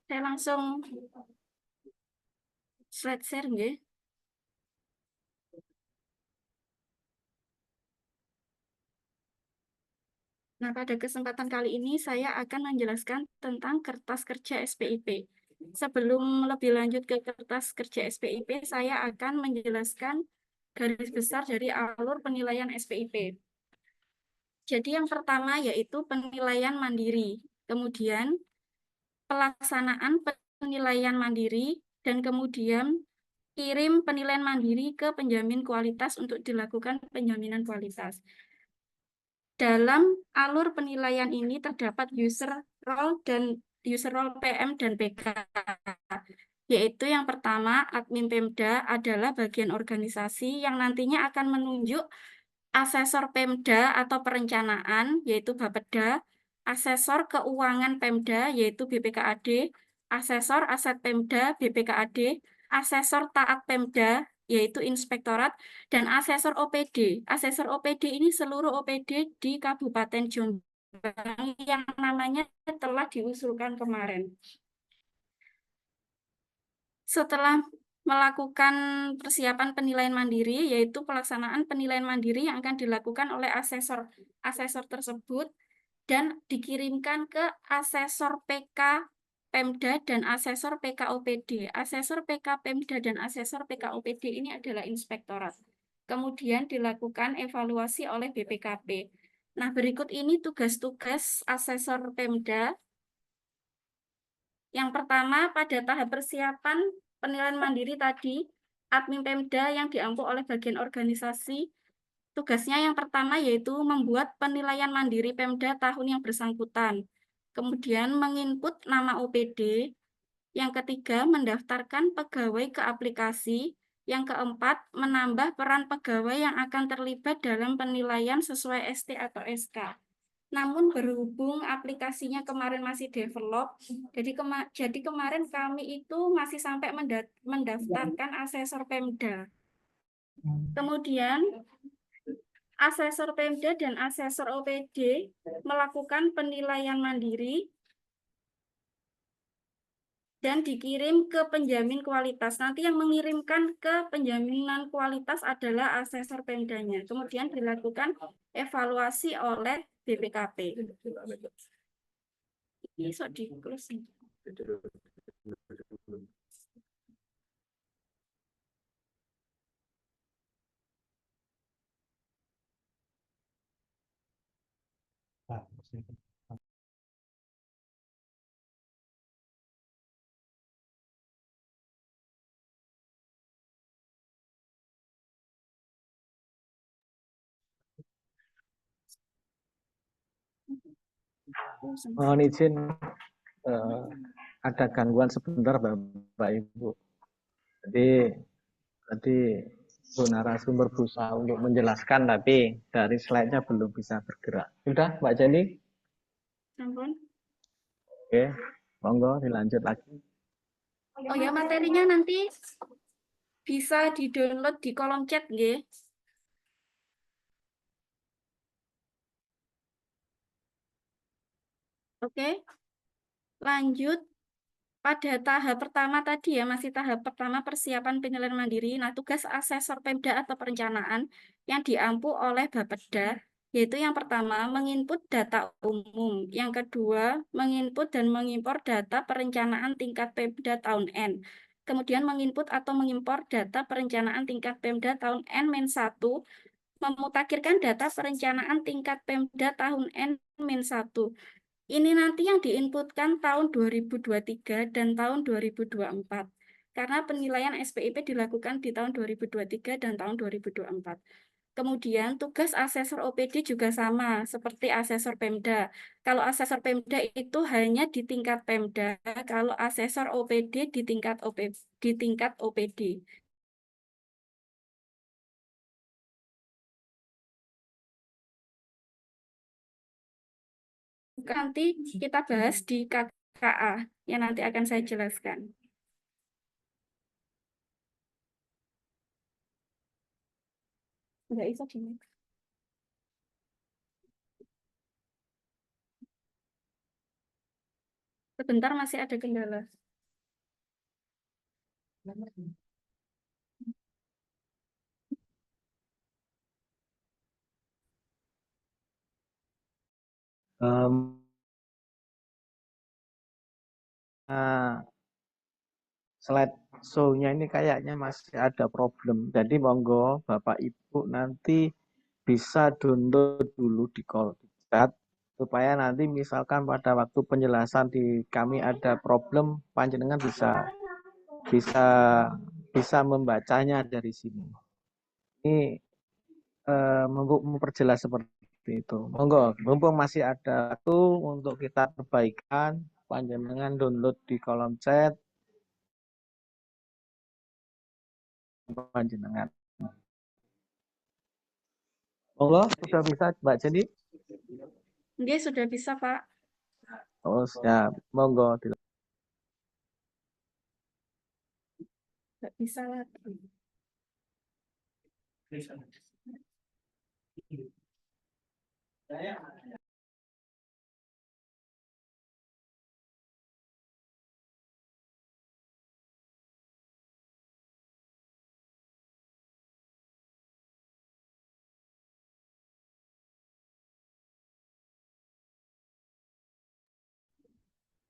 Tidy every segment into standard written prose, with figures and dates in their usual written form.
Saya langsung slide share nggih. Nah, pada kesempatan kali ini saya akan menjelaskan tentang kertas kerja SPIP. Sebelum lebih lanjut ke kertas kerja SPIP, saya akan menjelaskan garis besar dari alur penilaian SPIP. Jadi yang pertama yaitu penilaian mandiri, kemudian pelaksanaan penilaian mandiri, dan kemudian kirim penilaian mandiri ke penjamin kualitas untuk dilakukan penjaminan kualitas. Dalam alur penilaian ini terdapat user role PM dan PK, yaitu yang pertama admin Pemda adalah bagian organisasi yang nantinya akan menunjuk asesor Pemda atau perencanaan, yaitu Bapeda, asesor keuangan Pemda, yaitu BPKAD, asesor aset Pemda, BPKAD, asesor taat Pemda, yaitu Inspektorat, dan asesor OPD. Asesor OPD ini seluruh OPD di Kabupaten Jombang yang namanya telah diusulkan kemarin. Setelah melakukan persiapan penilaian mandiri, yaitu pelaksanaan penilaian mandiri yang akan dilakukan oleh asesor tersebut dan dikirimkan ke asesor PK Pemda dan asesor PK OPD. Asesor PK Pemda dan asesor PK OPD ini adalah inspektorat. Kemudian dilakukan evaluasi oleh BPKP. Nah, berikut ini tugas-tugas asesor Pemda. Yang pertama, pada tahap persiapan penilaian mandiri tadi, admin Pemda yang diampu oleh bagian organisasi, tugasnya yang pertama yaitu membuat penilaian mandiri Pemda tahun yang bersangkutan. Kemudian menginput nama OPD. Yang ketiga, mendaftarkan pegawai ke aplikasi. Yang keempat, menambah peran pegawai yang akan terlibat dalam penilaian sesuai ST atau SK. Namun berhubung aplikasinya kemarin masih develop, jadi kemarin kami itu masih sampai mendaftarkan asesor Pemda. Kemudian asesor Pemda dan asesor OPD melakukan penilaian mandiri dan dikirim ke penjamin kualitas. Nanti yang mengirimkan ke penjaminan kualitas adalah asesor Pemdanya. Kemudian dilakukan evaluasi oleh BPKP. Ini so di closing. Mohon izin ada gangguan sebentar Bapak Ibu. Jadi tadi Bu narasumber berusaha untuk menjelaskan tapi dari slide-nya belum bisa bergerak. Sudah Mbak Jenny? Oke, monggo dilanjut lagi. Oh ya, materinya nanti bisa di-download di kolom chat nggih. Oke. Lanjut pada tahap pertama tadi ya, masih tahap pertama persiapan penilaian mandiri. Nah, tugas asesor Pemda atau perencanaan yang diampu oleh Bapeda, yaitu yang pertama menginput data umum, yang kedua menginput dan mengimpor data perencanaan tingkat Pemda tahun N. Kemudian menginput atau mengimpor data perencanaan tingkat Pemda tahun N-1, memutakhirkan data perencanaan tingkat Pemda tahun N-1. Ini nanti yang diinputkan tahun 2023 dan tahun 2024. Karena penilaian SPIP dilakukan di tahun 2023 dan tahun 2024. Kemudian tugas asesor OPD juga sama seperti asesor Pemda. Kalau asesor Pemda itu hanya di tingkat Pemda, kalau asesor OPD di tingkat OPD. Nanti kita bahas di KKA yang nanti akan saya jelaskan. Enggak bisa di Sebentar, masih ada kendala. Em, nah, slide show-nya ini kayaknya masih ada problem. Jadi monggo Bapak Ibu nanti bisa download dulu di chat supaya nanti misalkan pada waktu penjelasan di kami ada problem, panjenengan bisa bisa bisa membacanya dari sini. Ini memperjelas seperti itu. Monggo, mumpung masih ada waktu untuk kita perbaikan, panjenengan download di kolom chat panjenengan. Monggo, sudah bisa Mbak Jenny? Dia sudah bisa, Pak. Oh, siap. Monggo. Nggak bisa lagi.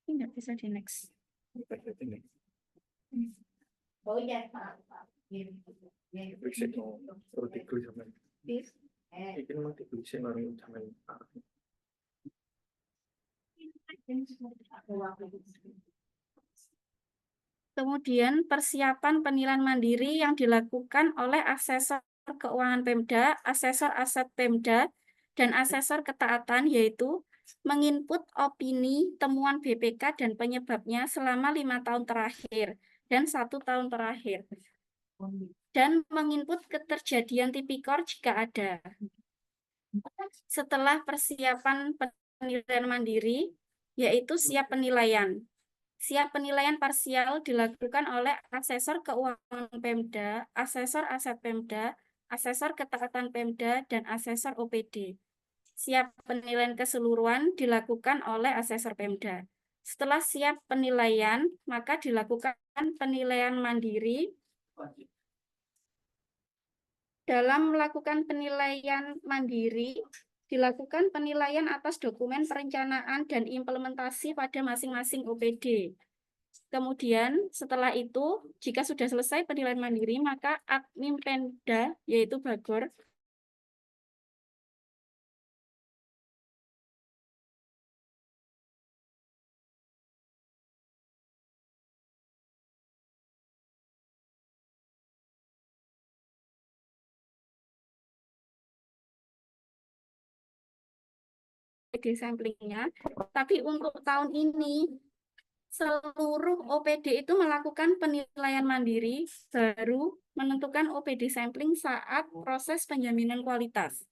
Ini nggak bisa di next. Oh iya, Pak. Kemudian persiapan penilaian mandiri yang dilakukan oleh asesor keuangan Pemda, asesor aset Pemda, dan asesor ketaatan, yaitu menginput opini, temuan BPK, dan penyebabnya selama 5 tahun terakhir dan 1 tahun terakhir, dan menginput keterjadian tipikor jika ada. Setelah persiapan penilaian mandiri, yaitu siap penilaian. Siap penilaian parsial dilakukan oleh asesor keuangan Pemda, asesor aset Pemda, asesor ketaatan Pemda, dan asesor OPD. Siap penilaian keseluruhan dilakukan oleh asesor Pemda. Setelah siap penilaian, maka dilakukan penilaian mandiri. Dalam melakukan penilaian mandiri, dilakukan penilaian atas dokumen perencanaan dan implementasi pada masing-masing OPD. Kemudian setelah itu, jika sudah selesai penilaian mandiri, maka admin Pemda, yaitu Bagor, OPD samplingnya. Tapi untuk tahun ini, seluruh OPD itu melakukan penilaian mandiri, baru menentukan OPD sampling saat proses penjaminan kualitas.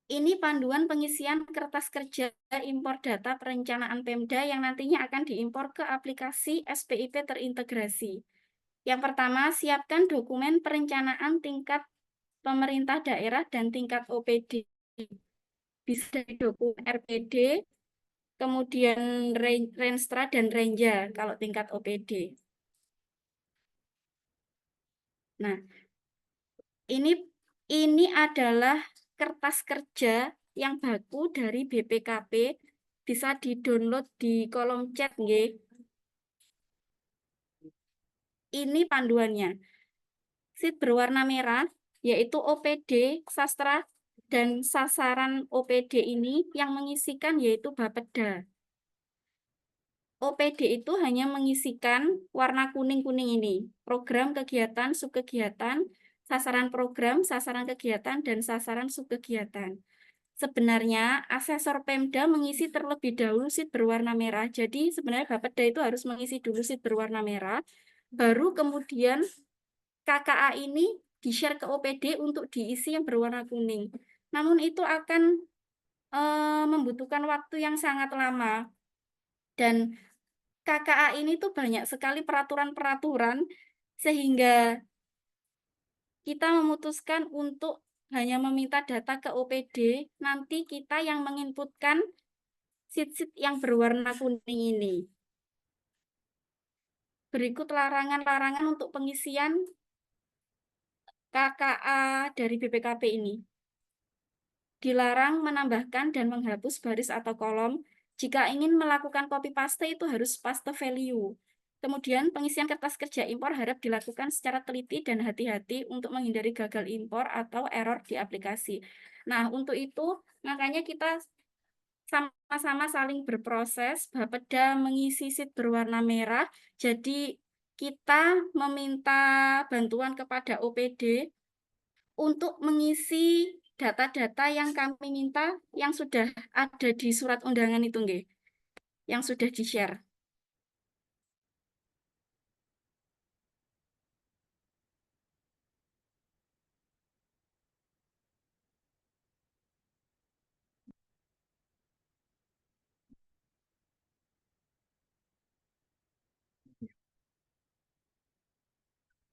Ini panduan pengisian kertas kerja impor data perencanaan Pemda yang nantinya akan diimpor ke aplikasi SPIP terintegrasi. Yang pertama, siapkan dokumen perencanaan tingkat pemerintah daerah dan tingkat OPD. Bisa dari dokumen RPD, kemudian Renstra dan Renja kalau tingkat OPD. Nah, ini adalah kertas kerja yang baku dari BPKP, bisa di-download di kolom chat, nggih. Ini panduannya. Sheet berwarna merah, yaitu OPD, sastra, dan sasaran OPD ini yang mengisikan yaitu Bapeda. OPD itu hanya mengisikan warna kuning-kuning ini, program kegiatan, subkegiatan, sasaran program, sasaran kegiatan, dan sasaran subkegiatan. Sebenarnya asesor Pemda mengisi terlebih dahulu sheet berwarna merah. Jadi sebenarnya Bapeda itu harus mengisi dulu sheet berwarna merah, baru kemudian KKA ini di-share ke OPD untuk diisi yang berwarna kuning. Namun itu akan membutuhkan waktu yang sangat lama. Dan KKA ini tuh banyak sekali peraturan-peraturan sehingga kita memutuskan untuk hanya meminta data ke OPD, nanti kita yang menginputkan sheet-sheet yang berwarna kuning ini. Berikut larangan-larangan untuk pengisian KKA dari BPKP ini. Dilarang menambahkan dan menghapus baris atau kolom. Jika ingin melakukan copy paste itu harus paste value. Kemudian pengisian kertas kerja impor harap dilakukan secara teliti dan hati-hati untuk menghindari gagal impor atau error di aplikasi. Nah, untuk itu makanya kita sama-sama saling berproses. Bapeda mengisi sheet berwarna merah. Jadi kita meminta bantuan kepada OPD untuk mengisi data-data yang kami minta yang sudah ada di surat undangan itu, nggih, yang sudah di-share.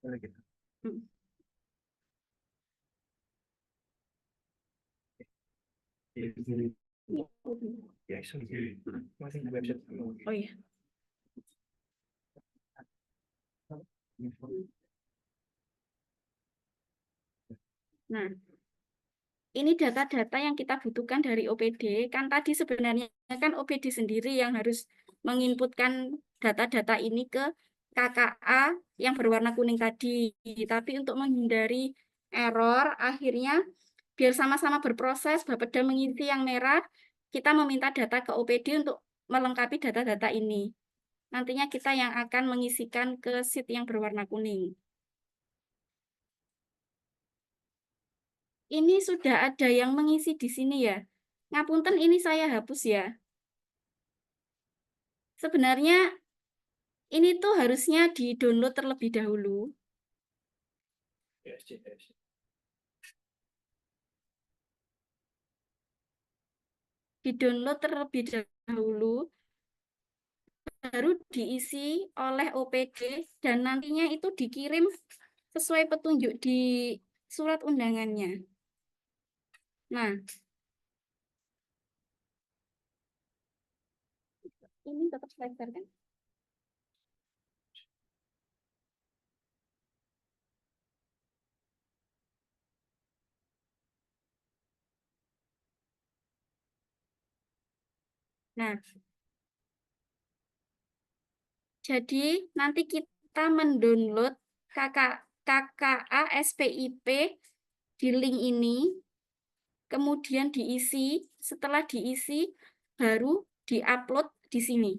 Hmm. Oh iya. Nah, ini data-data yang kita butuhkan dari OPD. Kan tadi sebenarnya kan OPD sendiri yang harus menginputkan data-data ini ke KKA yang berwarna kuning tadi. Tapi untuk menghindari error, akhirnya biar sama-sama berproses, Bapeda mengisi yang merah, kita meminta data ke OPD untuk melengkapi data-data ini. Nantinya kita yang akan mengisikan ke sheet yang berwarna kuning. Ini sudah ada yang mengisi di sini ya. Ngapunten ini saya hapus ya. Sebenarnya ini tuh harusnya di-download terlebih dahulu. Di-download terlebih dahulu, baru diisi oleh OPD, dan nantinya itu dikirim sesuai petunjuk di surat undangannya. Nah, ini tetap slide kan? Nah, jadi nanti kita mendownload KKA SPIP di link ini, kemudian diisi, setelah diisi baru diupload di sini.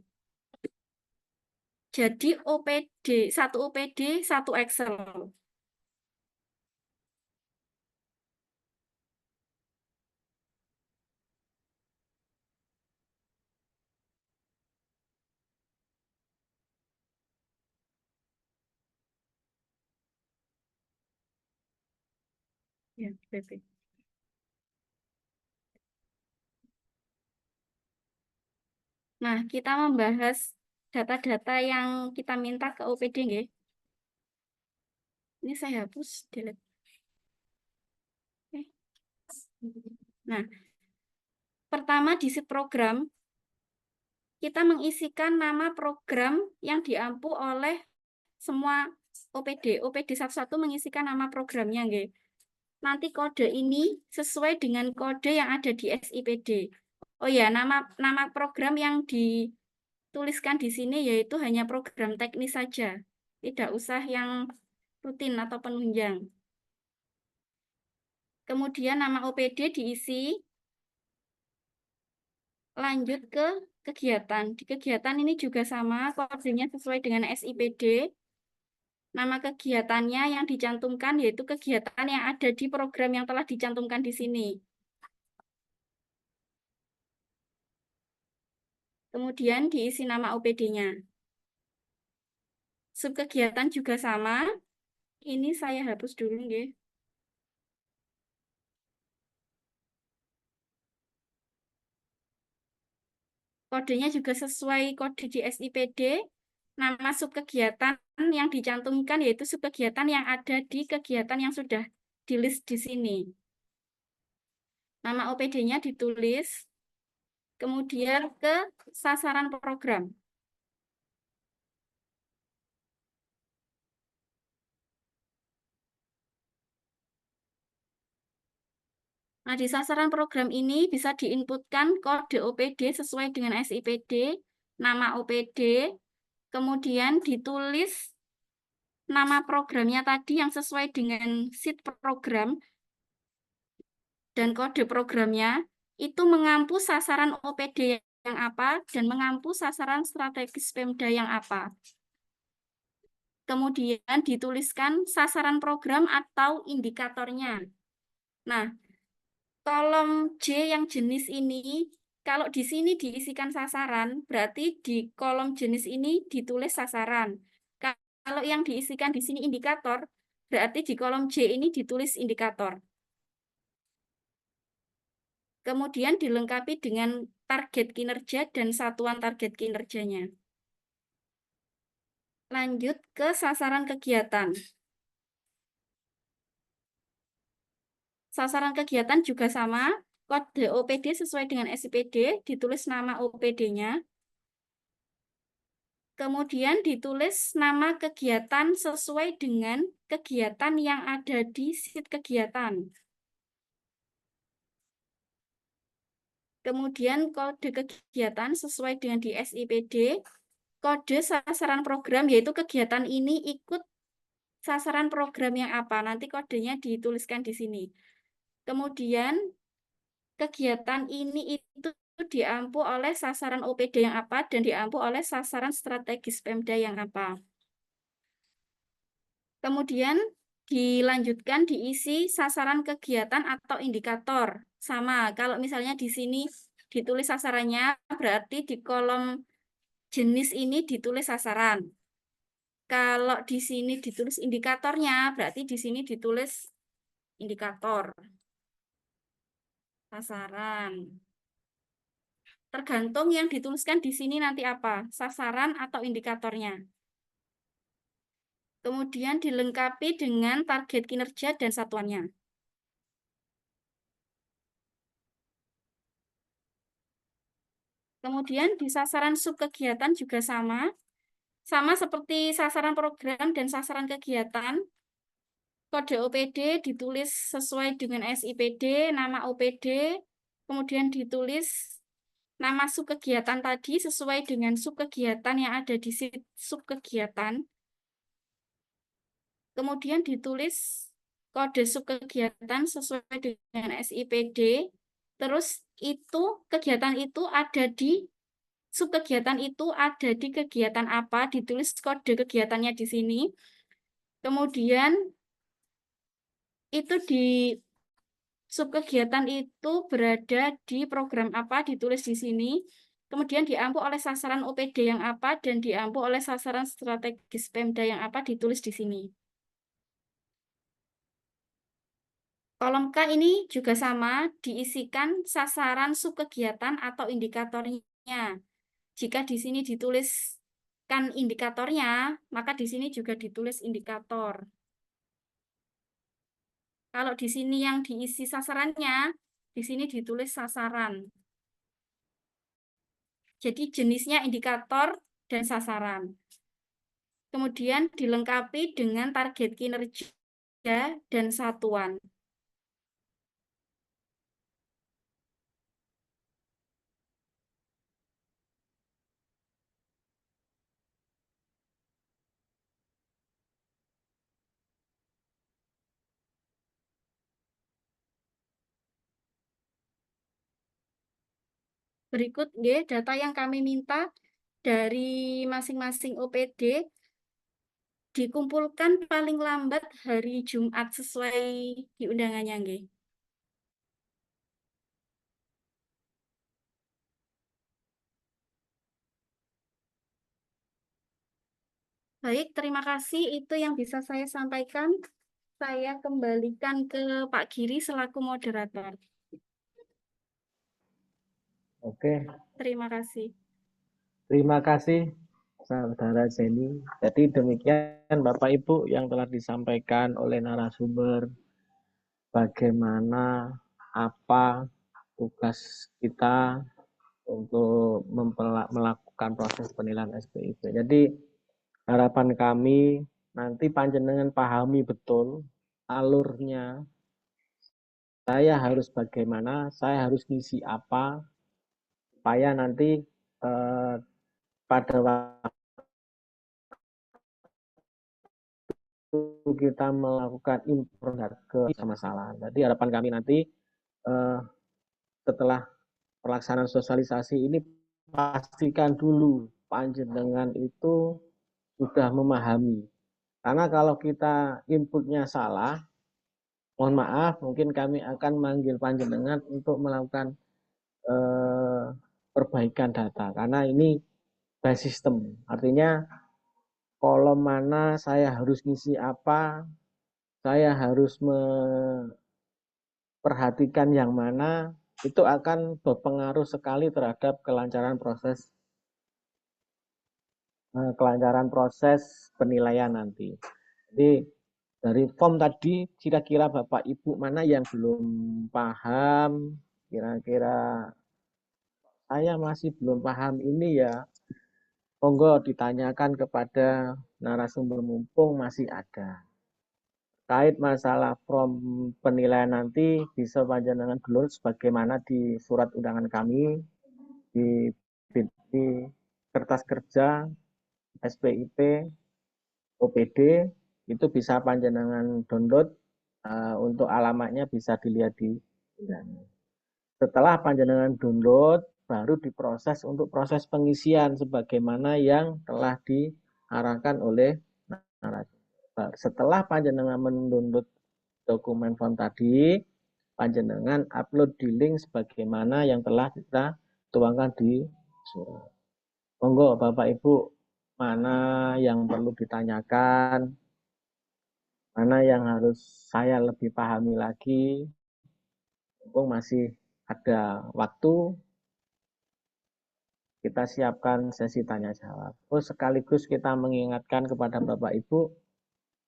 Jadi satu OPD, satu Excel. Ya, BP. Nah, kita membahas data-data yang kita minta ke OPD, nggih. Ini saya hapus, delete. Oke. Nah, pertama di sheet program, kita mengisikan nama program yang diampu oleh semua OPD. OPD satu-satu mengisikan nama programnya, nggih. Nanti kode ini sesuai dengan kode yang ada di SIPD. Oh ya, nama program yang dituliskan di sini yaitu hanya program teknis saja. Tidak usah yang rutin atau penunjang. Kemudian nama OPD diisi, lanjut ke kegiatan. Di kegiatan ini juga sama, kodenya sesuai dengan SIPD. Nama kegiatannya yang dicantumkan yaitu kegiatan yang ada di program yang telah dicantumkan di sini. Kemudian diisi nama OPD-nya. Subkegiatan juga sama. Ini saya hapus dulu, nggih. Kodenya juga sesuai kode di SIPD. Nama subkegiatan yang dicantumkan yaitu subkegiatan yang ada di kegiatan yang sudah di list di sini. Nama OPD-nya ditulis, kemudian ke sasaran program. Nah, di sasaran program ini bisa diinputkan kode OPD sesuai dengan SIPD, nama OPD, kemudian ditulis nama programnya tadi yang sesuai dengan sheet program, dan kode programnya itu mengampu sasaran OPD yang apa dan mengampu sasaran strategis Pemda yang apa. Kemudian dituliskan sasaran program atau indikatornya. Nah, kolom J yang jenis ini, kalau di sini diisikan sasaran, berarti di kolom jenis ini ditulis sasaran. Kalau yang diisikan di sini indikator, berarti di kolom J ini ditulis indikator. Kemudian dilengkapi dengan target kinerja dan satuan target kinerjanya. Lanjut ke sasaran kegiatan. Sasaran kegiatan juga sama, kode OPD sesuai dengan SIPD, ditulis nama OPD-nya. Kemudian ditulis nama kegiatan sesuai dengan kegiatan yang ada di sheet kegiatan. Kemudian kode kegiatan sesuai dengan di SIPD, kode sasaran program, yaitu kegiatan ini ikut sasaran program yang apa. Nanti kodenya dituliskan di sini. Kemudian kegiatan ini itu diampu oleh sasaran OPD yang apa dan diampu oleh sasaran strategis Pemda yang apa. Kemudian dilanjutkan diisi sasaran kegiatan atau indikator. Sama, kalau misalnya di sini ditulis sasarannya, berarti di kolom jenis ini ditulis sasaran. Kalau di sini ditulis indikatornya, berarti di sini ditulis indikator. Sasaran. Tergantung yang dituliskan di sini nanti apa, sasaran atau indikatornya. Kemudian dilengkapi dengan target kinerja dan satuannya. Kemudian di sasaran subkegiatan juga sama seperti sasaran program dan sasaran kegiatan. Kode OPD ditulis sesuai dengan SIPD, nama OPD, kemudian ditulis nama subkegiatan tadi sesuai dengan subkegiatan yang ada di subkegiatan. Kemudian ditulis kode subkegiatan sesuai dengan SIPD. Terus kegiatan itu ada di subkegiatan itu ada di kegiatan apa, ditulis kode kegiatannya di sini. Kemudian itu di subkegiatan itu berada di program apa, ditulis di sini. Kemudian diampu oleh sasaran OPD yang apa dan diampu oleh sasaran strategis Pemda yang apa, ditulis di sini. Kolom K ini juga sama, diisikan sasaran subkegiatan atau indikatornya. Jika di sini dituliskan indikatornya, maka di sini juga ditulis indikator. Kalau di sini yang diisi sasarannya, di sini ditulis sasaran. Jadi jenisnya indikator dan sasaran. Kemudian dilengkapi dengan target kinerja dan satuan. Berikut data yang kami minta dari masing-masing OPD dikumpulkan paling lambat hari Jumat sesuai di undangannya nggih. Baik, terima kasih. Itu yang bisa saya sampaikan. Saya kembalikan ke Pak Giri selaku moderator. Oke, Terima kasih. terima kasih Saudara Jenny. Jadi demikian Bapak Ibu yang telah disampaikan oleh narasumber bagaimana apa tugas kita untuk melakukan proses penilaian SPIP. Jadi harapan kami nanti panjenengan pahami betul alurnya. Saya harus bagaimana, saya harus ngisi apa, supaya nanti pada waktu kita melakukan impor ke masalah. Jadi harapan kami nanti setelah pelaksanaan sosialisasi ini pastikan dulu panjenengan itu sudah memahami. Karena kalau kita inputnya salah, mohon maaf, mungkin kami akan manggil panjenengan untuk melakukan perbaikan data. Karena ini by system, artinya kolom mana saya harus ngisi apa, saya harus memperhatikan yang mana, itu akan berpengaruh sekali terhadap kelancaran proses penilaian nanti. Jadi dari form tadi, kira-kira Bapak Ibu mana yang belum paham, kira-kira saya masih belum paham ini ya, monggo ditanyakan kepada narasumber mumpung masih ada. Terkait masalah form penilaian nanti bisa panjenengan download sebagaimana di surat undangan kami di kertas kerja SPIP OPD itu bisa panjenengan download untuk alamatnya bisa dilihat di undangan. Setelah panjenengan download baru diproses untuk proses pengisian sebagaimana yang telah diarahkan oleh narasumber. Setelah panjenengan mendownload dokumen form tadi, panjenengan upload di link sebagaimana yang telah kita tuangkan di surat. Monggo Bapak Ibu, mana yang perlu ditanyakan, mana yang harus saya lebih pahami lagi, mumpung masih ada waktu, kita siapkan sesi tanya jawab. Sekaligus kita mengingatkan kepada Bapak Ibu,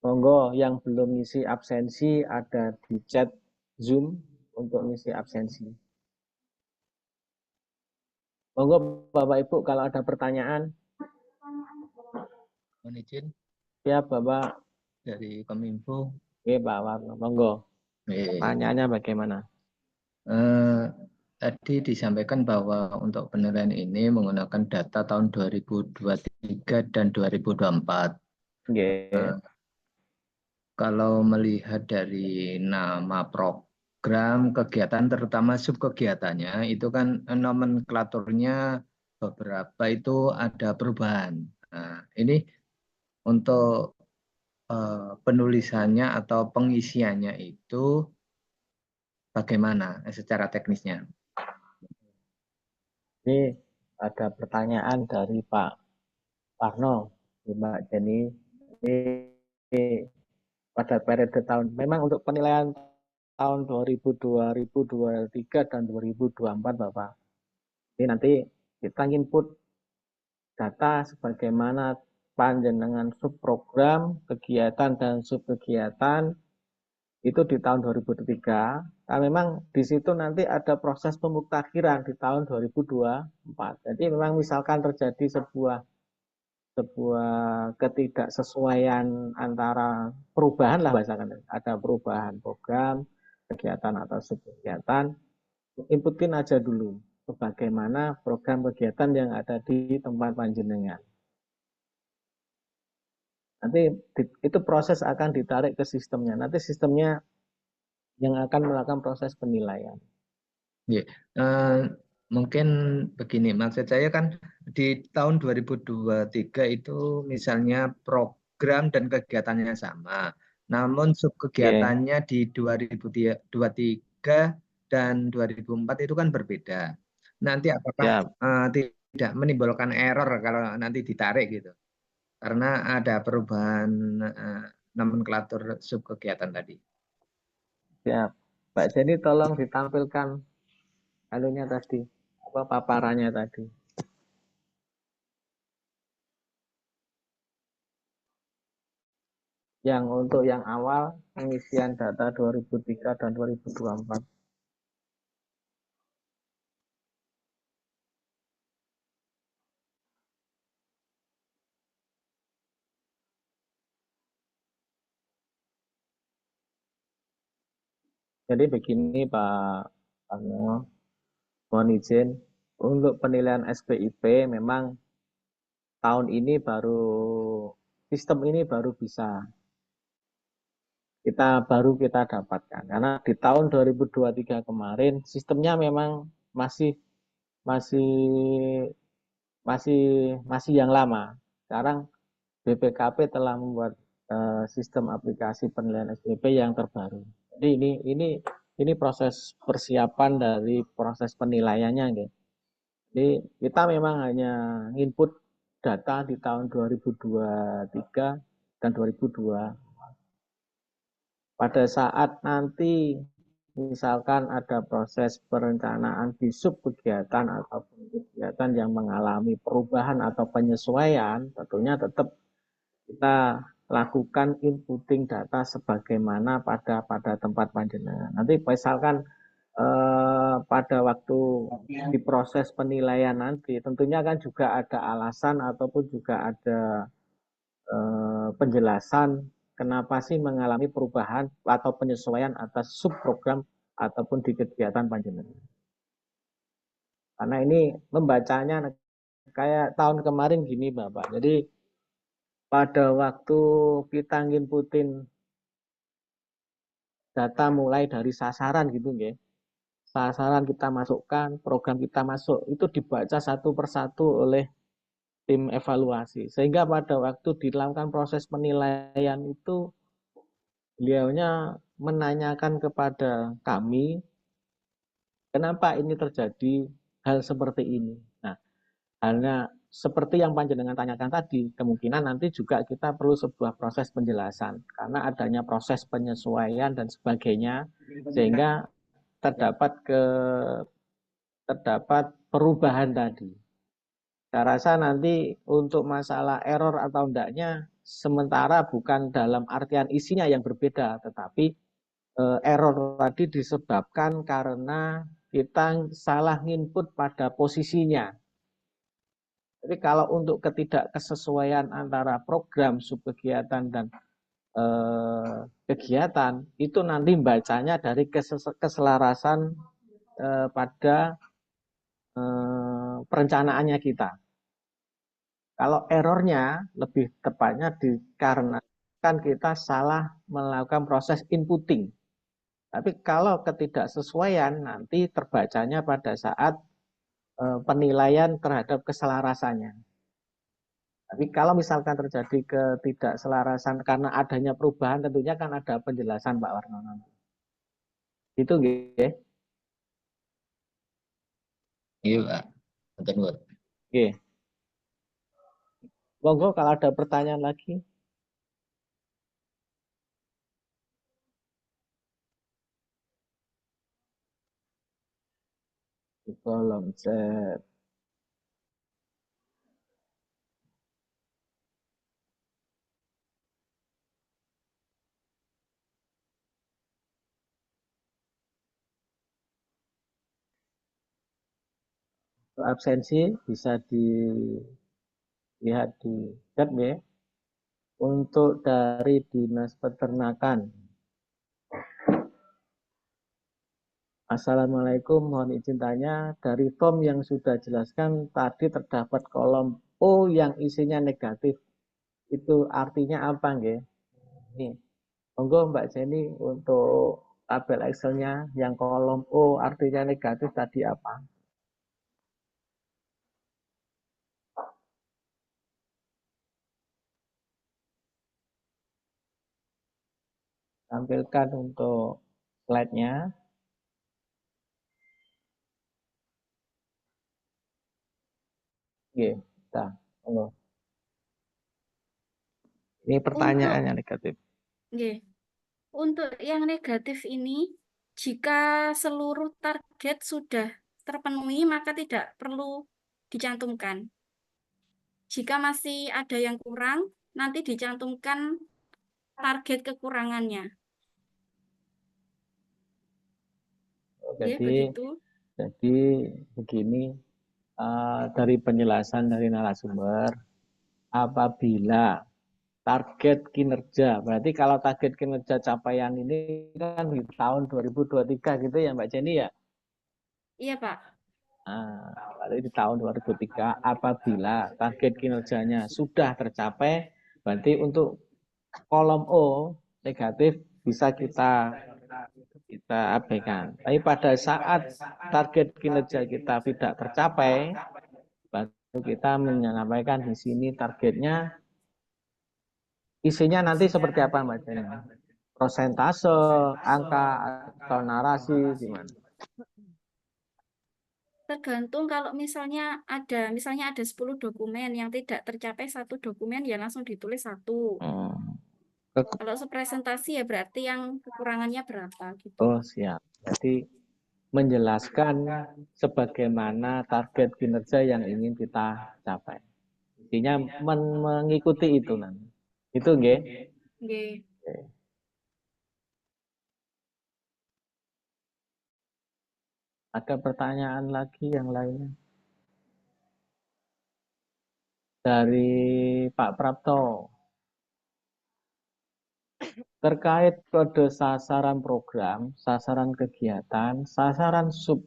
monggo yang belum ngisi absensi ada di chat Zoom untuk ngisi absensi. Monggo Bapak Ibu kalau ada pertanyaan. Mohon izin. Siap Bapak. Dari Kominfo. Oke Pak Warno, monggo. Pertanyaannya bagaimana? Tadi disampaikan bahwa untuk penilaian ini menggunakan data tahun 2023 dan 2024. Kalau melihat dari nama program, kegiatan, terutama subkegiatannya, itu kan nomenklaturnya beberapa itu ada perubahan. Nah, ini untuk penulisannya atau pengisiannya itu bagaimana secara teknisnya? Ini ada pertanyaan dari Pak Parno, Mbak Jenny. Ini pada periode tahun, memang untuk penilaian tahun 2023 dan 2024 Bapak. Ini nanti kita input data sebagaimana panjenengan subprogram, kegiatan dan subkegiatan itu di tahun 2023. Nah, memang di situ nanti ada proses pemuktakhiran di tahun 2024. Jadi memang misalkan terjadi sebuah ketidaksesuaian antara perubahan lah bahasakan, ada perubahan program, kegiatan atau subkegiatan, inputin aja dulu bagaimana program kegiatan yang ada di tempat panjenengan. Nanti itu proses akan ditarik ke sistemnya. Nanti sistemnya yang akan melakukan proses penilaian. Mungkin begini, maksud saya kan di tahun 2023 itu misalnya program dan kegiatannya sama, namun subkegiatannya di 2023 dan 2004 itu kan berbeda. Nanti apakah tidak menimbulkan error kalau nanti ditarik gitu? Karena ada perubahan nomenklatur subkegiatan tadi. Ya, Mbak Jenny tolong ditampilkan anunya tadi, paparannya tadi. Yang untuk yang awal pengisian data 2003 dan 2024. Jadi begini Pak Anggo, mohon izin untuk penilaian SPIP memang tahun ini sistem ini baru kita dapatkan karena di tahun 2023 kemarin sistemnya memang masih masih masih yang lama. Sekarang BPKP telah membuat sistem aplikasi penilaian SPIP yang terbaru. Jadi ini proses persiapan dari proses penilaiannya, gitu. Jadi kita memang hanya input data di tahun 2023 dan 2002. Pada saat nanti misalkan ada proses perencanaan di sub kegiatan ataupun kegiatan yang mengalami perubahan atau penyesuaian, tentunya tetap kita lakukan inputting data sebagaimana pada tempat panjenengan. Nanti misalkan pada waktu di proses penilaian nanti tentunya kan juga ada alasan ataupun juga ada penjelasan kenapa sih mengalami perubahan atau penyesuaian atas subprogram ataupun di kegiatan panjenengan. Karena ini membacanya kayak tahun kemarin gini Bapak. Jadi pada waktu kita nginputin data mulai dari sasaran gitu nggih. Sasaran kita masukkan, program kita masuk, itu dibaca satu persatu oleh tim evaluasi. Sehingga pada waktu dilakukan proses penilaian itu beliaunya menanyakan kepada kami kenapa ini terjadi hal seperti ini. Nah, halnya seperti yang panjenengan tanyakan tadi, kemungkinan nanti juga kita perlu sebuah proses penjelasan karena adanya proses penyesuaian dan sebagainya sehingga terdapat perubahan tadi. Saya rasa nanti untuk masalah error atau enggaknya sementara bukan dalam artian isinya yang berbeda, tetapi error tadi disebabkan karena kita salah input pada posisinya. Jadi kalau untuk ketidakkesesuaian antara program, subkegiatan, dan kegiatan, itu nanti bacanya dari keselarasan pada perencanaannya kita. Kalau errornya lebih tepatnya dikarenakan kita salah melakukan proses inputting. Tapi kalau ketidaksesuaian nanti terbacanya pada saat penilaian terhadap keselarasannya. Tapi kalau misalkan terjadi ketidakselarasan karena adanya perubahan, tentunya kan ada penjelasan Pak Warnono. Itu gitu. Iya Pak. Oke. Monggo kalau ada pertanyaan lagi. Di kolom chat. Absensi bisa dilihat di chat ya. Untuk dari Dinas Peternakan. Assalamualaikum, mohon izin tanya, dari form yang sudah jelaskan tadi terdapat kolom O yang isinya negatif. Itu artinya apa nggih? Nih, monggo Mbak Jenny untuk tabel Excel-nya yang kolom O artinya negatif tadi apa? Tampilkan untuk slide-nya. Oke, kita. Ini pertanyaannya negatif. Untuk yang negatif ini, jika seluruh target sudah terpenuhi, maka tidak perlu dicantumkan. Jika masih ada yang kurang, nanti dicantumkan target kekurangannya. Jadi begini, dari penjelasan dari narasumber, apabila target kinerja. Berarti kalau target kinerja capaian ini kan di tahun 2023 gitu ya Mbak Jenny ya? Iya, Pak. Berarti di tahun 2003 apabila target kinerjanya sudah tercapai, berarti untuk kolom O negatif bisa kita abaikan. Tapi pada saat target kinerja kita tidak tercapai, baru kita menyampaikan di sini targetnya isinya nanti seperti apa Mbak Jenny? Prosentase, angka, atau narasi gimana? Tergantung kalau misalnya ada 10 dokumen yang tidak tercapai satu dokumen ya langsung ditulis satu. Kalau presentasi ya berarti yang kekurangannya berapa gitu. Oh siap. Jadi menjelaskan sebagaimana target kinerja yang ingin kita capai. Intinya mengikuti itu nanti. Itu nggih. Nggih. Ada pertanyaan lagi yang lainnya? Dari Pak Prapto. Terkait kode sasaran program, sasaran kegiatan, sasaran sub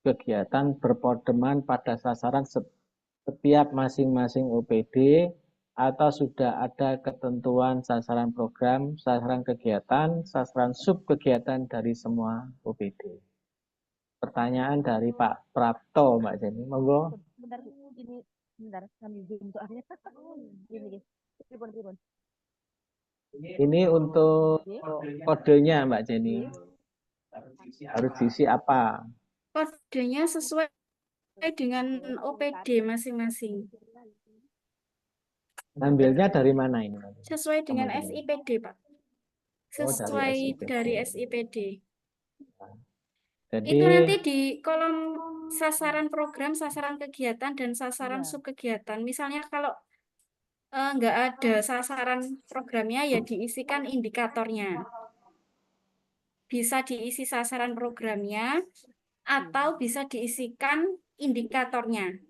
kegiatan berpedoman pada sasaran setiap masing-masing OPD atau sudah ada ketentuan sasaran program, sasaran kegiatan, sasaran sub kegiatan dari semua OPD. Pertanyaan dari Pak Prapto, Mbak Jenny. Monggo. Bentar, kami zoom soalnya. Ini untuk kodenya, Mbak Jenny. Harus diisi apa? Kodenya sesuai dengan OPD masing-masing. Ambilnya dari mana ini? Sesuai dengan SIPD, Pak. Sesuai dari SIPD. Jadi, itu nanti di kolom sasaran program, sasaran kegiatan, dan sasaran subkegiatan. Misalnya kalau nggak ada sasaran programnya, ya diisikan indikatornya. Bisa diisi sasaran programnya, atau bisa diisikan indikatornya.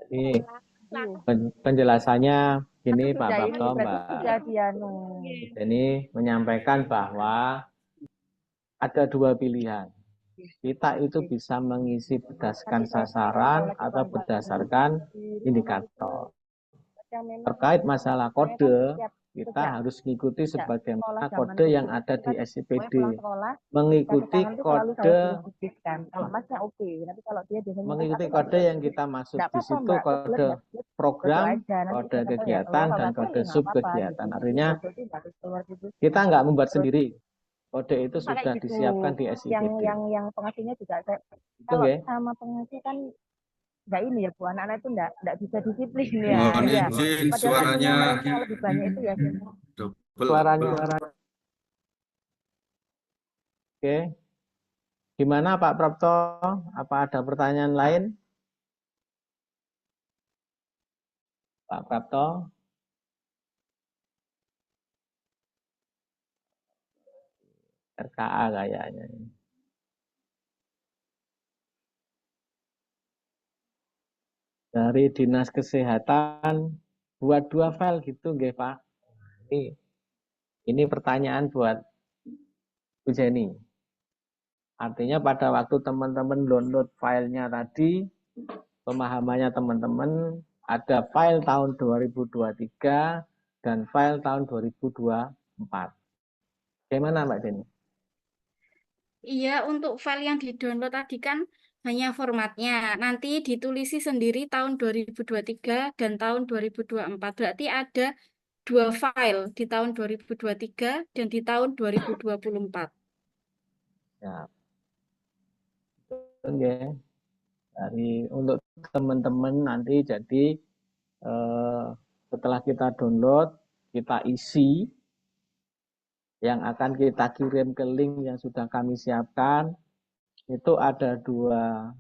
Jadi penjelasannya gini Pak Prapto, Mbak. Ini menyampaikan bahwa ada dua pilihan. Kita itu bisa mengisi berdasarkan sasaran atau berdasarkan indikator. Terkait masalah kode, kita harus mengikuti sebagaimana kode yang ada di SIPD. Mengikuti kode yang kita maksud di situ kode program, kode kegiatan, dan kode sub kegiatan. Artinya kita nggak membuat sendiri. Kode itu sudah disiapkan di SIPD. Yang pengasuhnya juga kalau sama pengasuh kan nggak ini ya Bu, anak-anak itu nggak bisa disiplin ya. Mohon izin suaranya lebih banyak itu ya. Suaranya. Oke. Gimana Pak Prapto? Apa ada pertanyaan lain? Pak Prapto? RKA kayaknya. Dari Dinas Kesehatan buat 2 file gitu nggih Pak. Ini pertanyaan buat Bu Jenny. Artinya pada waktu teman-teman download filenya tadi, pemahamannya teman-teman ada file tahun 2023 dan file tahun 2024. Bagaimana Mbak Jenny? Iya, untuk file yang di-download tadi kan hanya formatnya. Nanti ditulisi sendiri tahun 2023 dan tahun 2024. Berarti ada 2 file di tahun 2023 dan di tahun 2024. Ya. Oke. Untuk teman-teman nanti jadi setelah kita download, kita isi yang akan kita kirim ke link yang sudah kami siapkan. Itu ada 2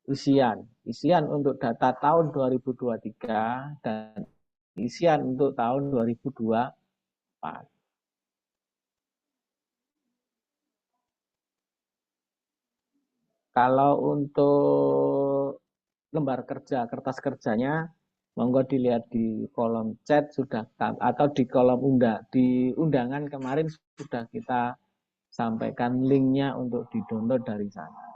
isian. Isian untuk data tahun 2023 dan isian untuk tahun 2024. Kalau untuk lembar kerja, kertas kerjanya, monggo dilihat di kolom chat sudah atau di kolom di undangan kemarin sudah kita sampaikan linknya untuk di-download dari sana.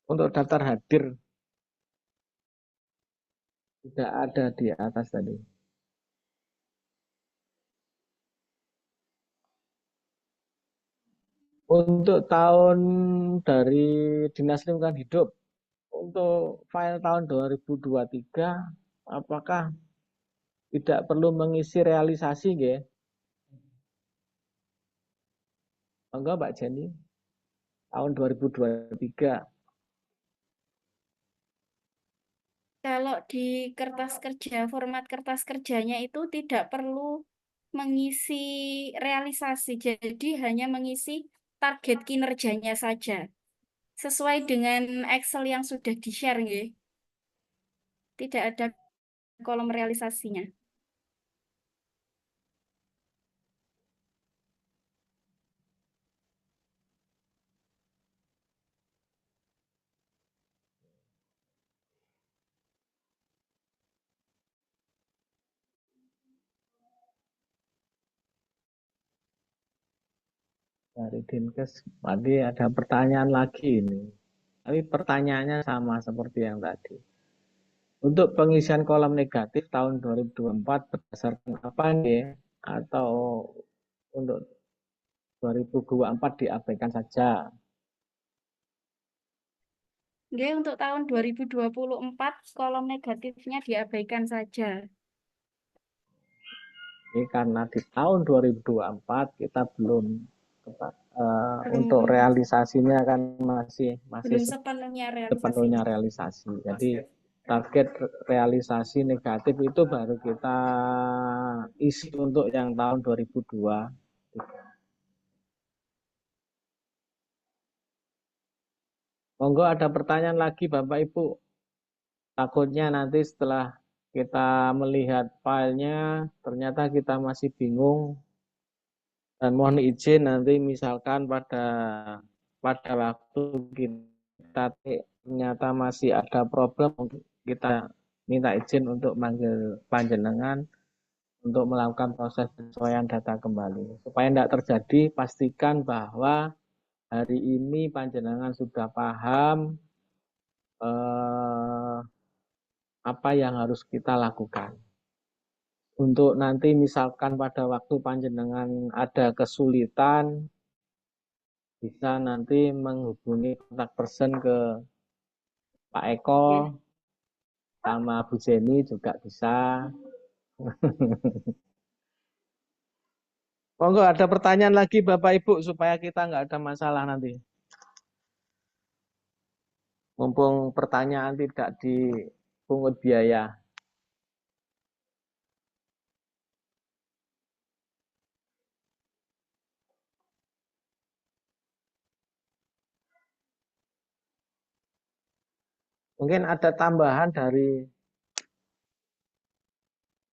Untuk daftar hadir sudah ada di atas tadi. Untuk tahun dari Dinas Lingkungan Hidup, untuk file tahun 2023, apakah tidak perlu mengisi realisasi, nggih? Enggak, Mbak Jenny. Tahun 2023. Kalau di kertas kerja, format kertas kerjanya itu tidak perlu mengisi realisasi, jadi hanya mengisi target kinerjanya saja. Sesuai dengan Excel yang sudah di-share, nggih. Tidak ada kolom realisasinya. Dari Dinkes, tadi ada pertanyaan lagi ini. Tapi pertanyaannya sama seperti yang tadi. Untuk pengisian kolom negatif tahun 2024 berdasarkan apa nih? Atau untuk 2024 diabaikan saja? Nggih, untuk tahun 2024 kolom negatifnya diabaikan saja. Ini karena di tahun 2024 kita belum untuk realisasinya kan masih belum sepenuhnya realisasi. Jadi target realisasi negatif itu baru kita isi untuk yang tahun 2002. Monggo ada pertanyaan lagi Bapak Ibu. Takutnya nanti setelah kita melihat filenya ternyata kita masih bingung, dan mohon izin nanti misalkan pada waktu kita ternyata masih ada problem, kita minta izin untuk manggil panjenengan untuk melakukan proses penyesuaian data kembali. Supaya tidak terjadi, pastikan bahwa hari ini panjenengan sudah paham apa yang harus kita lakukan. Untuk nanti misalkan pada waktu panjenengan ada kesulitan, bisa nanti menghubungi kontak person ke Pak Eko sama Bu Jenny juga bisa. Monggo ada pertanyaan lagi Bapak Ibu supaya kita nggak ada masalah nanti. Mumpung pertanyaan tidak dipungut biaya. Mungkin ada tambahan dari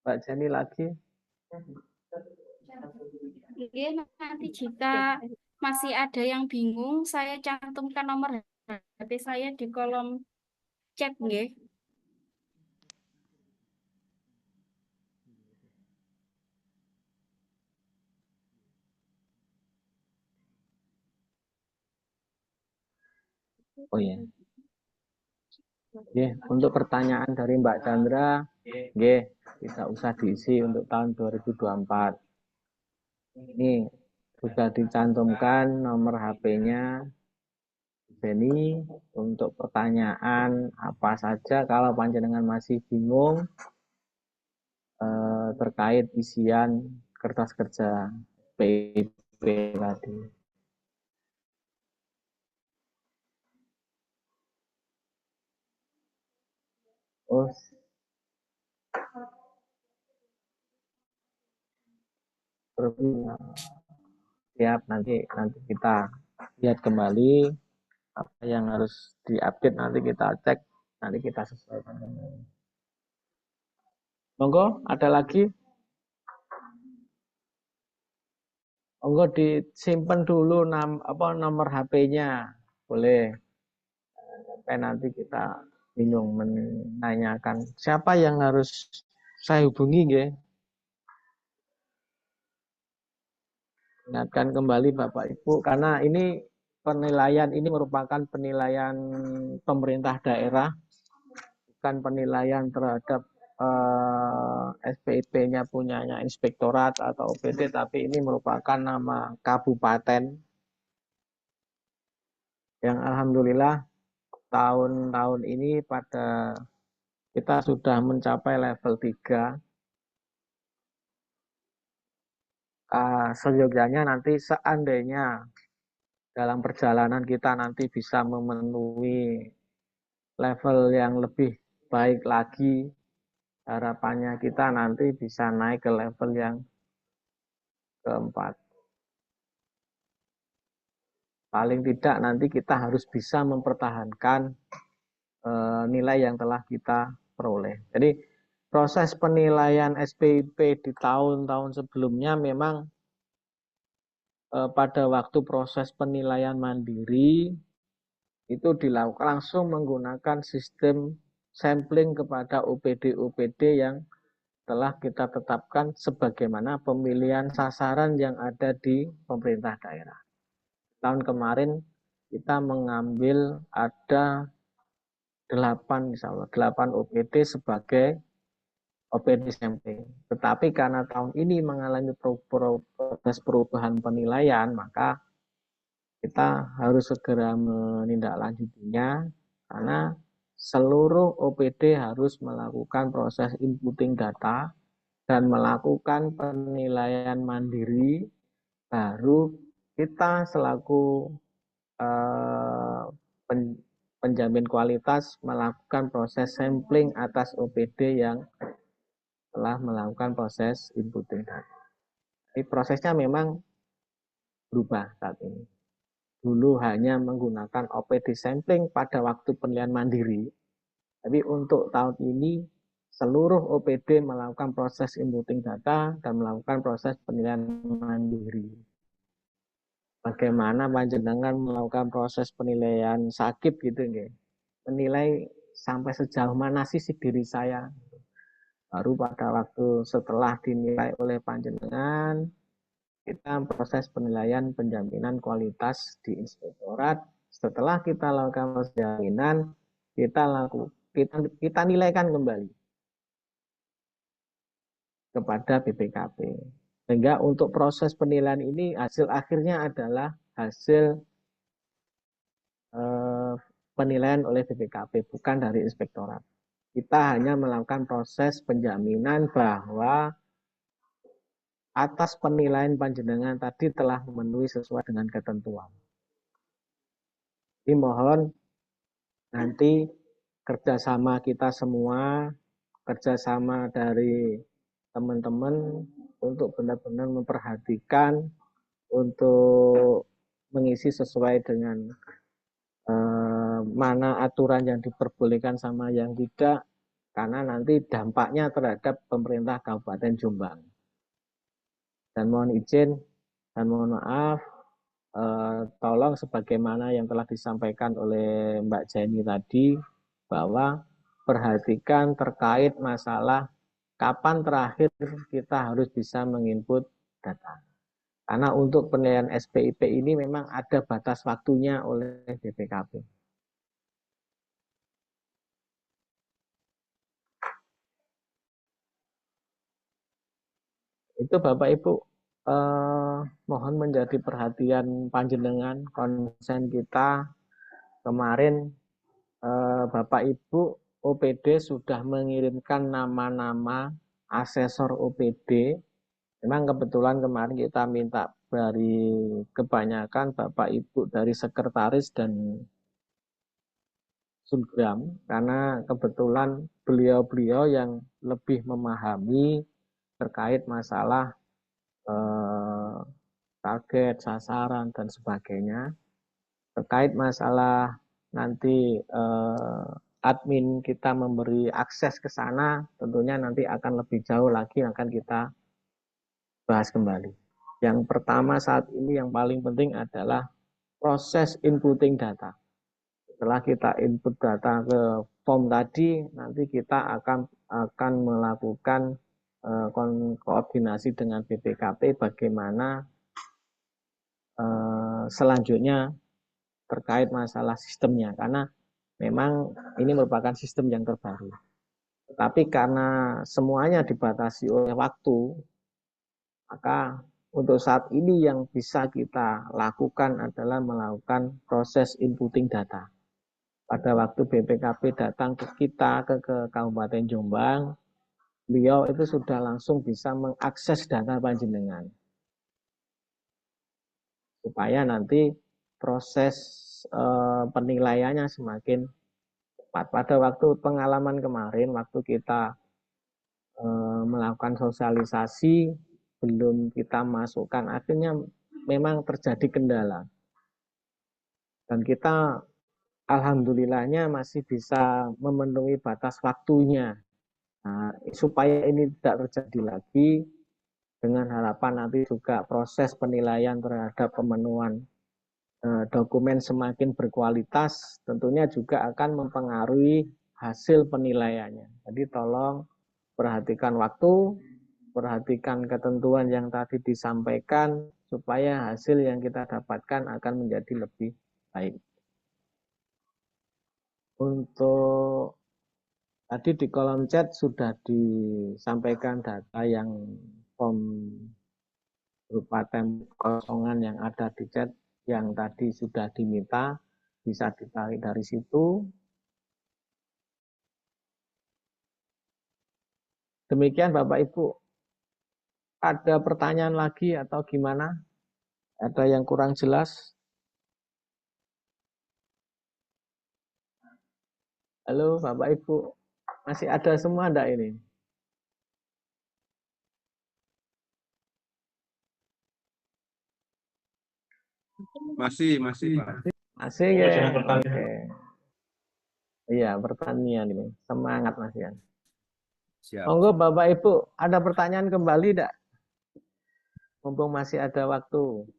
Mbak Jenny lagi. Oke, nanti jika masih ada yang bingung, saya cantumkan nomor HP saya di kolom chat, nggih. Oh iya. Nggih, untuk pertanyaan dari Mbak Chandra, nggih, tidak usah diisi untuk tahun 2024. Ini sudah dicantumkan nomor HP-nya Benny untuk pertanyaan apa saja kalau panjenengan masih bingung terkait isian kertas kerja PIP tadi. Oh, siap, nanti kita lihat kembali apa yang harus diupdate, nanti kita cek, nanti kita sesuaikan. Monggo, ada lagi? Monggo disimpan dulu nomor HP-nya. Boleh. Sampai nanti kita bingung menanyakan siapa yang harus saya hubungi nggih. Ingatkan kembali Bapak Ibu karena ini penilaian ini merupakan penilaian pemerintah daerah, bukan penilaian terhadap SPIP-nya punyanya inspektorat atau OPD, tapi ini merupakan nama kabupaten yang alhamdulillah tahun-tahun ini pada kita sudah mencapai level 3. Seyogyanya nanti seandainya dalam perjalanan kita nanti bisa memenuhi level yang lebih baik lagi, harapannya kita nanti bisa naik ke level yang keempat. Paling tidak nanti kita harus bisa mempertahankan nilai yang telah kita peroleh. Jadi proses penilaian SPIP di tahun-tahun sebelumnya memang pada waktu proses penilaian mandiri itu dilakukan langsung menggunakan sistem sampling kepada OPD-OPD yang telah kita tetapkan sebagaimana pemilihan sasaran yang ada di pemerintah daerah. Tahun kemarin kita mengambil ada 8 OPD sebagai OPD sampling. Tetapi karena tahun ini mengalami proses perubahan penilaian, maka kita harus segera menindaklanjutinya karena seluruh OPD harus melakukan proses inputting data dan melakukan penilaian mandiri, baru kita selaku penjamin kualitas melakukan proses sampling atas OPD yang telah melakukan proses inputting data. Jadi prosesnya memang berubah saat ini. Dulu hanya menggunakan OPD sampling pada waktu penilaian mandiri, tapi untuk tahun ini seluruh OPD melakukan proses inputting data dan melakukan proses penilaian mandiri. Bagaimana panjenengan melakukan proses penilaian sakit gitu nggih? Menilai sampai sejauh mana sih diri saya? Baru pada waktu setelah dinilai oleh panjenengan, kita proses penilaian penjaminan kualitas di inspektorat. Setelah kita lakukan penjaminan, kita nilaikan kembali kepada BPKP. Sehingga untuk proses penilaian ini hasil akhirnya adalah hasil penilaian oleh BPKP, bukan dari inspektorat. Kita hanya melakukan proses penjaminan bahwa atas penilaian panjenengan tadi telah memenuhi sesuai dengan ketentuan. Ini mohon nanti kerjasama kita semua, kerjasama dari teman-teman untuk benar-benar memperhatikan untuk mengisi sesuai dengan mana aturan yang diperbolehkan sama yang tidak, karena nanti dampaknya terhadap pemerintah Kabupaten Jombang. Dan mohon izin dan mohon maaf, tolong sebagaimana yang telah disampaikan oleh Mbak Jenny tadi, bahwa perhatikan terkait masalah kapan terakhir kita harus bisa menginput data. Karena untuk penilaian SPIP ini memang ada batas waktunya oleh BPKP. Itu Bapak Ibu mohon menjadi perhatian panjenengan, konsen kita kemarin Bapak Ibu OPD sudah mengirimkan nama-nama asesor OPD. Memang kebetulan kemarin kita minta dari kebanyakan Bapak Ibu dari sekretaris dan subgram, karena kebetulan beliau-beliau yang lebih memahami terkait masalah target, sasaran, dan sebagainya. Terkait masalah nanti admin kita memberi akses ke sana, tentunya nanti akan lebih jauh lagi akan kita bahas kembali. Yang pertama saat ini yang paling penting adalah proses inputting data. Setelah kita input data ke form tadi, nanti kita akan melakukan koordinasi dengan BPKP bagaimana selanjutnya terkait masalah sistemnya, karena memang ini merupakan sistem yang terbaru. Tetapi karena semuanya dibatasi oleh waktu, maka untuk saat ini yang bisa kita lakukan adalah melakukan proses inputting data. Pada waktu BPKP datang ke kita, ke Kabupaten Jombang, beliau itu sudah langsung bisa mengakses data panjenengan. Supaya nanti proses penilaiannya semakin cepat. Pada waktu pengalaman kemarin, waktu kita melakukan sosialisasi, belum kita masukkan, akhirnya memang terjadi kendala. Dan kita alhamdulillahnya masih bisa memenuhi batas waktunya. Nah, supaya ini tidak terjadi lagi, dengan harapan nanti juga proses penilaian terhadap pemenuhan dokumen semakin berkualitas, tentunya juga akan mempengaruhi hasil penilaiannya. Jadi tolong perhatikan waktu, perhatikan ketentuan yang tadi disampaikan, supaya hasil yang kita dapatkan akan menjadi lebih baik. Untuk tadi di kolom chat sudah disampaikan data yang form berupa template kosongan yang ada di chat yang tadi sudah diminta, bisa ditarik dari situ. Demikian Bapak Ibu. Ada pertanyaan lagi atau gimana? Ada yang kurang jelas? Halo Bapak Ibu, masih ada semua enggak ini? Masih. Masih ya? Oke. Iya, pertanian ini. Semangat Mas Yan. Siap. Monggo Bapak Ibu, ada pertanyaan kembali enggak? Mumpung masih ada waktu.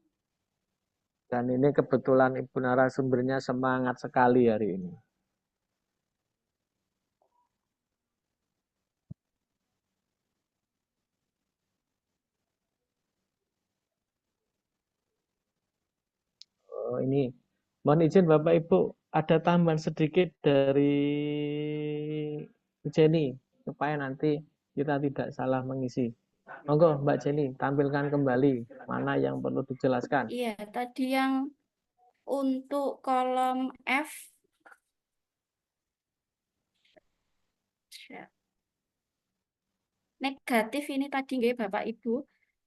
Dan ini kebetulan Ibu narasumbernya semangat sekali hari ini. Oh, ini mohon izin Bapak Ibu, ada tambahan sedikit dari Jenny supaya nanti kita tidak salah mengisi. Monggo Mbak Jenny, tampilkan kembali mana yang perlu dijelaskan. Iya, tadi yang untuk kolom F negatif ini tadi nggih Bapak Ibu.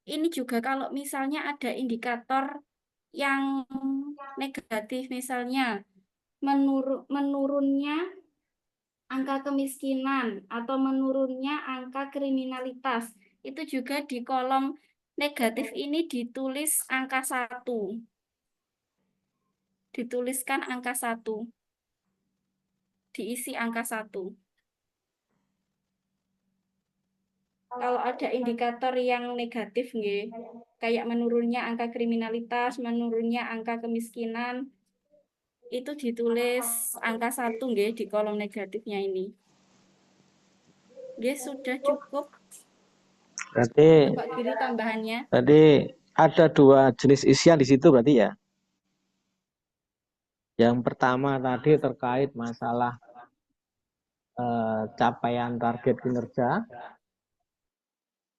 Ini juga kalau misalnya ada indikator yang negatif, misalnya menurunnya angka kemiskinan atau menurunnya angka kriminalitas, itu juga di kolom negatif ini ditulis angka 1. Dituliskan angka 1. Diisi angka 1. Kalau ada indikator yang negatif nggih, kayak menurunnya angka kriminalitas, menurunnya angka kemiskinan, itu ditulis angka 1 nggih di kolom negatifnya ini. Nggih, sudah cukup. Berarti Pak Giri tambahannya. Tadi ada 2 jenis isian di situ berarti ya. Yang pertama tadi terkait masalah capaian target kinerja.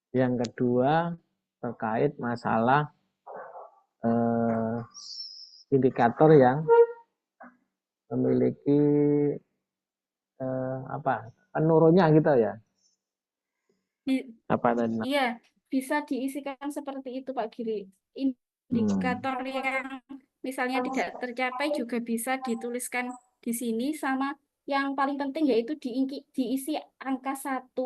Yang kedua terkait masalah indikator yang memiliki penurunnya gitu ya. Apa tadi? Iya, bisa diisikan seperti itu Pak Giri. Indikator yang misalnya tidak tercapai juga bisa dituliskan di sini, sama yang paling penting yaitu diisi angka 1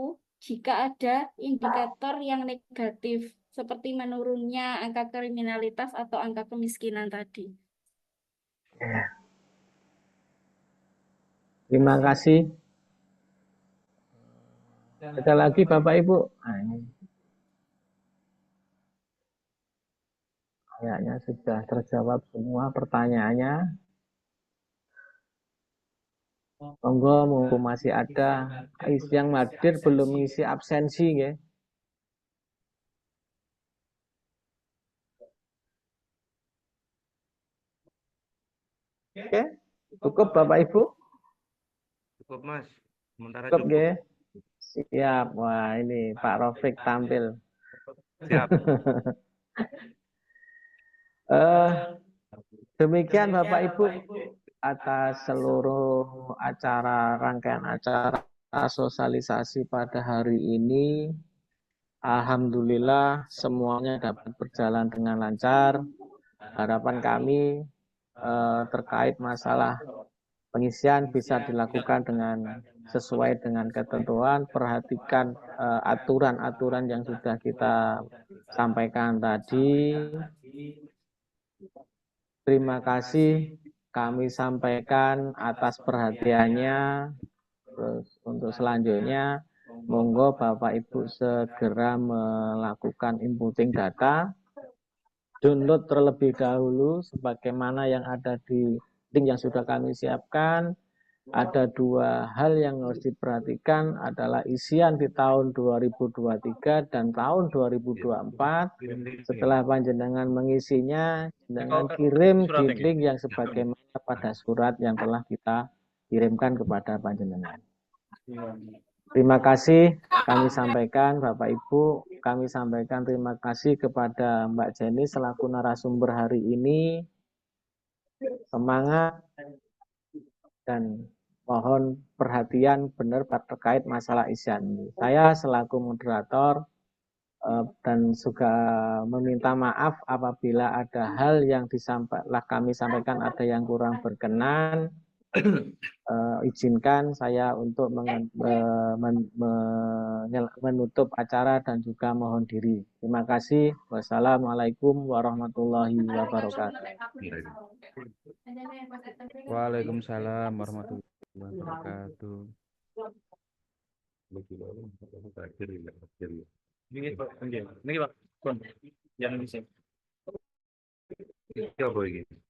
jika ada indikator yang negatif seperti menurunnya angka kriminalitas atau angka kemiskinan tadi. Terima kasih. Ada lagi Bapak Ibu. Nah, ini. Kayaknya sudah terjawab semua pertanyaannya. Monggo, mumpung masih ada yang hadir belum ngisi absensi, ya. Oke, cukup Bapak Ibu? Cukup Mas, sementara Cukup, cukup. ya. Siap. Wah, ini Pak Rofik tampil. Siap. Demikian Bapak Ibu atas seluruh rangkaian acara sosialisasi pada hari ini. Alhamdulillah semuanya dapat berjalan dengan lancar. Harapan kami terkait masalah pengisian bisa dilakukan dengan sesuai dengan ketentuan, perhatikan aturan-aturan yang sudah kita sampaikan tadi. Terima kasih kami sampaikan atas perhatiannya. Terus untuk selanjutnya, monggo Bapak Ibu segera melakukan inputting data, download terlebih dahulu sebagaimana yang ada di link yang sudah kami siapkan. Ada dua hal yang harus diperhatikan adalah isian di tahun 2023 dan tahun 2024. Setelah panjenengan mengisinya, jangan kirim di link yang sebagaimana pada surat yang telah kita kirimkan kepada panjenengan. Terima kasih kami sampaikan Bapak Ibu, kami sampaikan terima kasih kepada Mbak Jenny selaku narasumber hari ini. Semangat dan mohon perhatian benar terkait masalah isian ini. Saya selaku moderator dan juga meminta maaf apabila ada hal yang kami sampaikan ada yang kurang berkenan. Izinkan saya untuk menutup acara dan juga mohon diri. Terima kasih. Wassalamualaikum warahmatullahi wabarakatuh. Waalaikumsalam warahmatullahi wabarakatuh. Ini Pak, yang bisa. Coba begini.